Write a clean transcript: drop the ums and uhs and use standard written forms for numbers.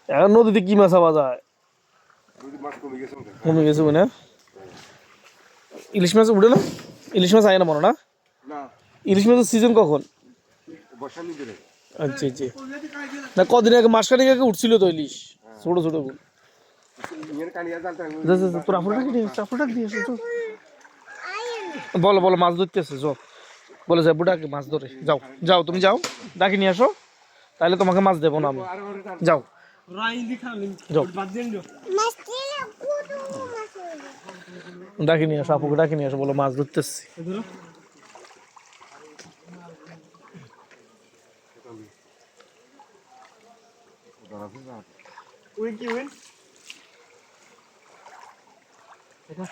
এখন নদীতে কি মাছ পাওয়া যায়? কমে গেছে না? ইলিশ মাছ উঠে না? ইলিশ মাছ আয় না মনে না? ইলিশ মাছের সিজন কখন? আচ্ছা আচ্ছা। না কদিন আগে মাস কাটিং আগে উঠছিল তো ইলিশ, ছোট ছোট। তোর আপুটাকে দিয়ে এসো। বলো বলো মাছ ধরতেছে যাও, বলে যাই বুড়াকে মাছ ধরে যাও যাও, তুমি যাও ডাকি নিয়ে আসো, তাহলে তোমাকে মাছ দেবো না আমি। যাও ডাকি নিয়ে আসো, আপুকে ডাকি নিয়ে আসো, বলো মাছ ধরতেছি। এটা